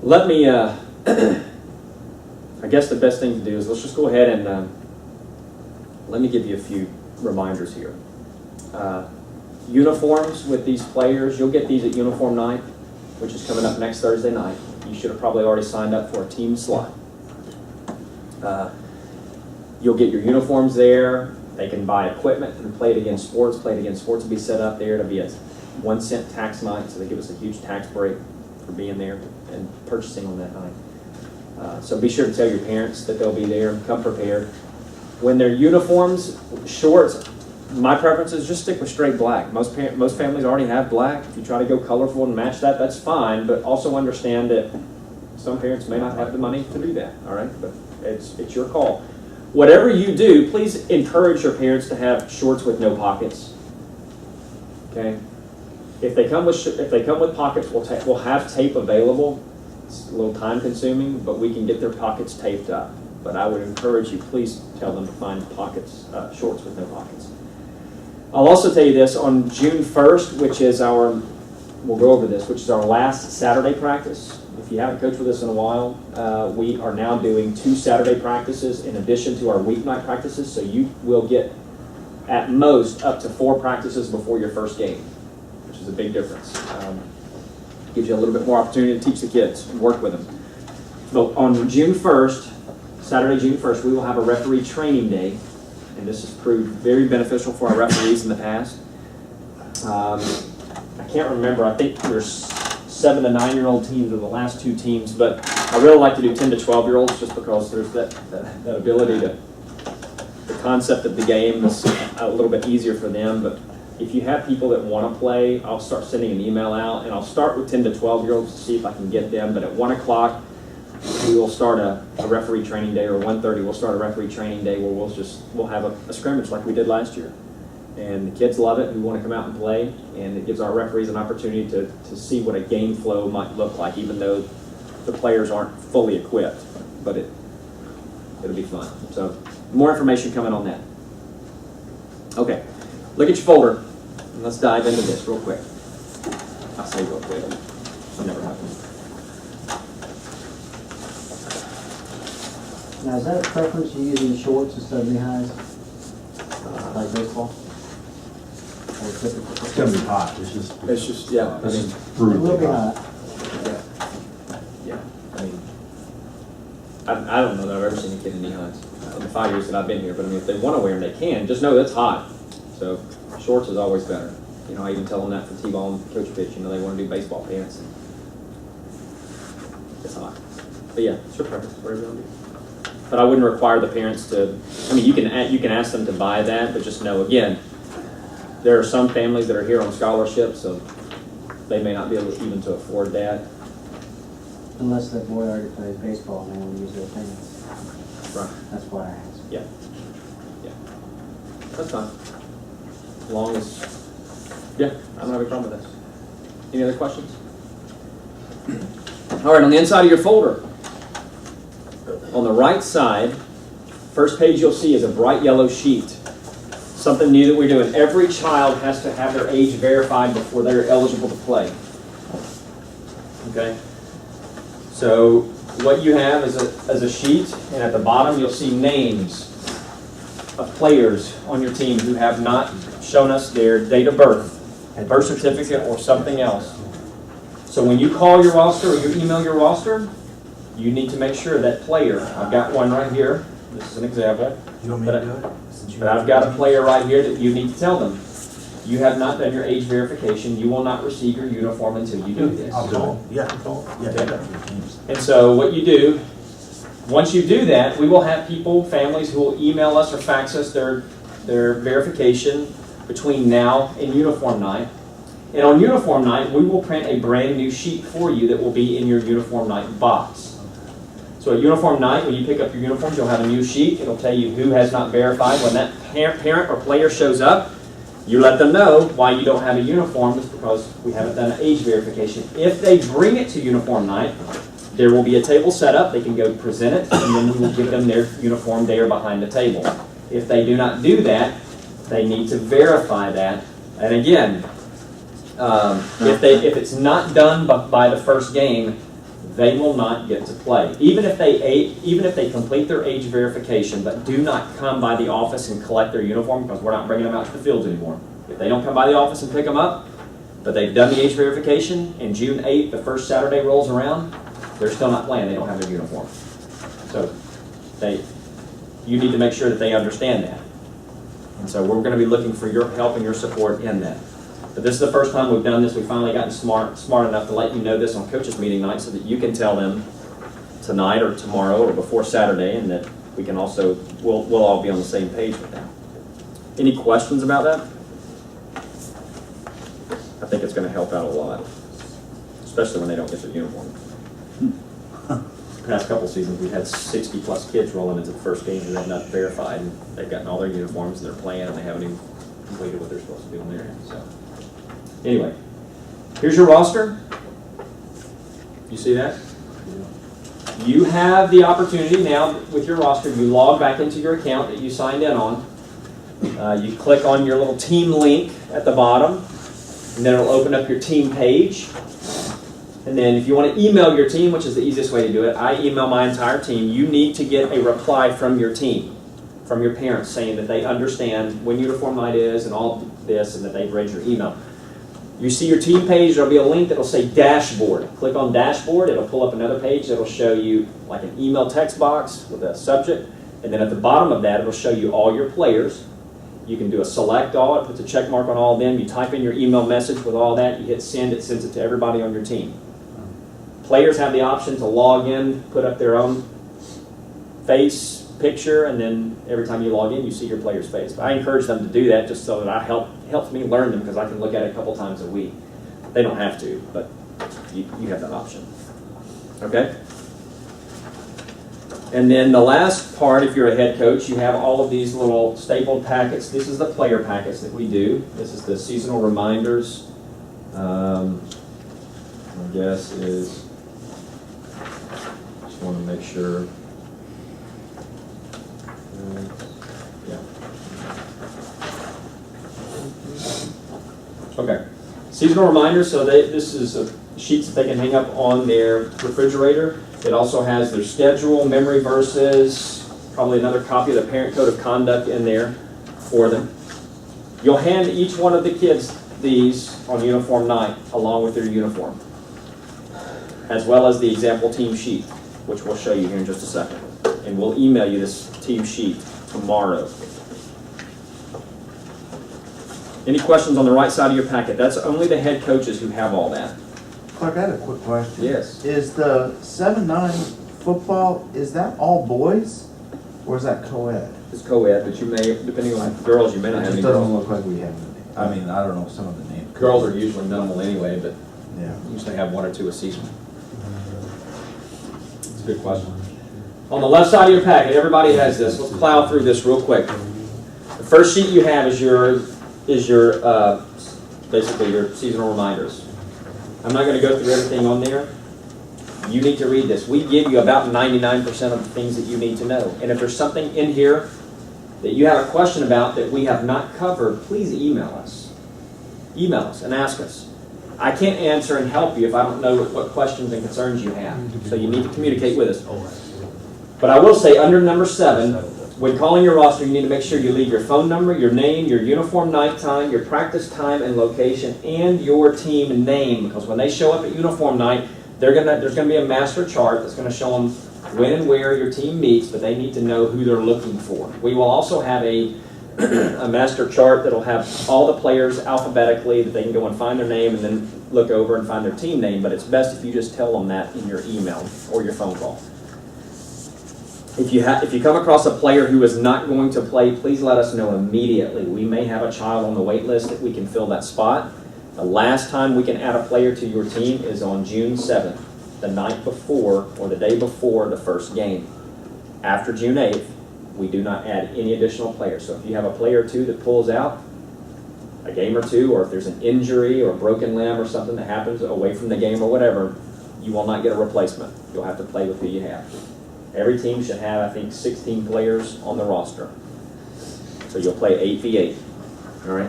let me, I guess the best thing to do is let's just go ahead and let me give you a few reminders here. Uniforms with these players, you'll get these at uniform night, which is coming up next Thursday night. You should have probably already signed up for a team slot. You'll get your uniforms there. They can buy equipment through Play It Again Sports. Play It Again Sports will be set up there. It'll be a 1 cent tax night, so they give us a huge tax break for being there and purchasing on that night. So be sure to tell your parents that they'll be there and come prepared. When they're uniforms, shorts, my preference is just stick with straight black. Most families already have black. If you try to go colorful and match that, that's fine, but also understand that some parents may not have the money to do that, all right? But it's your call. Whatever you do, please encourage your parents to have shorts with no pockets, okay? If they come with pockets, we'll have tape available. It's a little time consuming, but we can get their pockets taped up. But I would encourage you, please tell them to find pockets, shorts with no pockets. I'll also tell you this, on June 1st, which is we'll go over this, which is our last Saturday practice. If you haven't coached with us in a while, we are now doing 2 Saturday practices in addition to our weeknight practices, so you will get at most up to 4 practices before your first game, which is a big difference. Gives you a little bit more opportunity to teach the kids and work with them. But on June 1st, Saturday, June 1st, we will have a referee training day, and this has proved very beneficial for our referees in the past. I can't remember, I think there's 7 to 9-year-old teams are the last 2 teams, but I really like to do 10 to 12-year-olds just because there's that ability to, the concept of the game is a little bit easier for them. But if you have people that want to play, I'll start sending an email out, and I'll start with 10 to 12-year-olds to see if I can get them. But at 1 o'clock, we will start a referee training day, or 1:30 we'll start a referee training day where we'll have a scrimmage like we did last year. And the kids love it who want to come out and play, and it gives our referees an opportunity to see what a game flow might look like, even though the players aren't fully equipped. But it'll be fun. So more information coming on that. Okay, look at your folder, and let's dive into this real quick. I'll say real quick. It never happens. Now, is that a preference, you using shorts instead of knee-highs, like baseball? Or typical? It's gonna be hot, it's just Yeah, it's It will brutally be hot. hot. yeah. I mean, I don't know that I've ever seen a kid in knee-highs in the 5 years that I've been here, but I mean, if they want to wear them, they can. Just know that's hot. So shorts is always better. You know, I even tell them that for T-ball and coach pitch. You know, they want to do baseball pants. And it's hot. But yeah, it's your preference, whatever you want to do. But I wouldn't require the parents to, I mean, you can ask them to buy that, but just know, again, there are some families that are here on scholarship, so they may not be able even to afford that. Unless that boy already plays baseball and they want to use their pants. Right. That's why I asked. Yeah. Yeah. That's fine. As long as, yeah, I don't have any problem with that. Any other questions? All right, on the inside of your folder, on the right side, first page you'll see is a bright yellow sheet. Something new that we're doing. Every child has to have their age verified before they're eligible to play. Okay? So what you have is a sheet, and at the bottom you'll see names of players on your team who have not shown us their date of birth, a birth certificate, or something else. So when you call your roster or you email your roster, you need to make sure that player, I've got one right here, this is an example, You want me to do it? but I've got a player right here that you need to tell them, you have not done your age verification, you will not receive your uniform until you do this. I'll do it. Yeah, yeah. And so what you do, once you do that, we will have people, families who will email us or fax us their verification between now and uniform night. And on uniform night, we will print a brand new sheet for you that will be in your uniform night box. So at uniform night, when you pick up your uniforms, you'll have a new sheet. It'll tell you who has not verified. When that parent or player shows up, you let them know why you don't have a uniform. It's because we haven't done an age verification. If they bring it to uniform night, there will be a table set up. They can go present it, and then we will give them their uniform there behind the table. If they do not do that, they need to verify that. And again, if it's not done by the first game, they will not get to play. Even if they complete their age verification, but do not come by the office and collect their uniform, because we're not bringing them out to the fields anymore. If they don't come by the office and pick them up, but they've done the age verification, and June 8th, the first Saturday rolls around, they're still not playing. They don't have their uniform. So you need to make sure that they understand that. And so we're going to be looking for your help and your support in that. But this is the first time we've done this. We've finally gotten smart enough to let you know this on coaches meeting night so that you can tell them tonight or tomorrow or before Saturday, and that we can also, we'll all be on the same page with that. Any questions about that? I think it's going to help out a lot, especially when they don't get their uniform. Past couple seasons, we've had 60 plus kids rolling into the first game who have not verified, and they've gotten all their uniforms and they're playing, and they haven't even completed what they're supposed to do on their end. So, anyway, here's your roster. You see that? You have the opportunity now with your roster. You log back into your account that you signed in on. You click on your little team link at the bottom, and then it'll open up your team page. And then if you want to email your team, which is the easiest way to do it, I email my entire team. You need to get a reply from your team, from your parents, saying that they understand when uniform night is and all this, and that they've read your email. You see your team page, there'll be a link that'll say dashboard. Click on dashboard, it'll pull up another page that'll show you like an email text box with a subject. And then at the bottom of that, it'll show you all your players. You can do a select all, it puts a check mark on all of them. You type in your email message with all that, you hit send, it sends it to everybody on your team. Players have the option to log in, put up their own face picture, and then every time you log in, you see your player's face. But I encourage them to do that just so that helps me learn them, because I can look at it a couple times a week. They don't have to, but you have that option. Okay? And then the last part, if you're a head coach, you have all of these little stapled packets. This is the player packets that we do. This is the seasonal reminders. My guess is, just want to make sure. Yeah. Okay. Seasonal reminders, so this is sheets that they can hang up on their refrigerator. It also has their schedule, memory verses, probably another copy of the parent code of conduct in there for them. You'll hand each one of the kids these on uniform night along with their uniform, as well as the example team sheet, which we'll show you here in just a second. And we'll email you this team sheet tomorrow. Any questions on the right side of your packet? That's only the head coaches who have all that. Clark, I had a quick question. Yes. Is the 7-9 football, is that all boys, or is that co-ed? It's co-ed, but you may, depending on girls, you may not It have just any doesn't girls. look like we have any. I mean, I don't know some of the names. Girls are usually minimal anyway, but Yeah. usually have 1 or 2 a season. It's a good question. On the left side of your packet, everybody has this. Let's plow through this real quick. The first sheet you have is your basically your seasonal reminders. I'm not going to go through everything on there. You need to read this. We give you about 99% of the things that you need to know. And if there's something in here that you have a question about that we have not covered, please email us. Email us and ask us. I can't answer and help you if I don't know what questions and concerns you have. So you need to communicate with us. But I will say, under number 7, when calling your roster, you need to make sure you leave your phone number, your name, your uniform night time, your practice time and location, and your team name. Because when they show up at uniform night, there's going to be a master chart that's going to show them when and where your team meets, but they need to know who they're looking for. We will also have a master chart that will have all the players alphabetically that they can go and find their name and then look over and find their team name. But it's best if you just tell them that in your email or your phone call. If you come across a player who is not going to play, please let us know immediately. We may have a child on the wait list that we can fill that spot. The last time we can add a player to your team is on June 7th, the night before or the day before the first game. After June 8th, we do not add any additional players. So if you have a player or two that pulls out a game or two, or if there's an injury or a broken limb or something that happens away from the game or whatever, you will not get a replacement. You'll have to play with who you have. Every team should have, I think, 16 players on the roster. So you'll play 8v8. All right.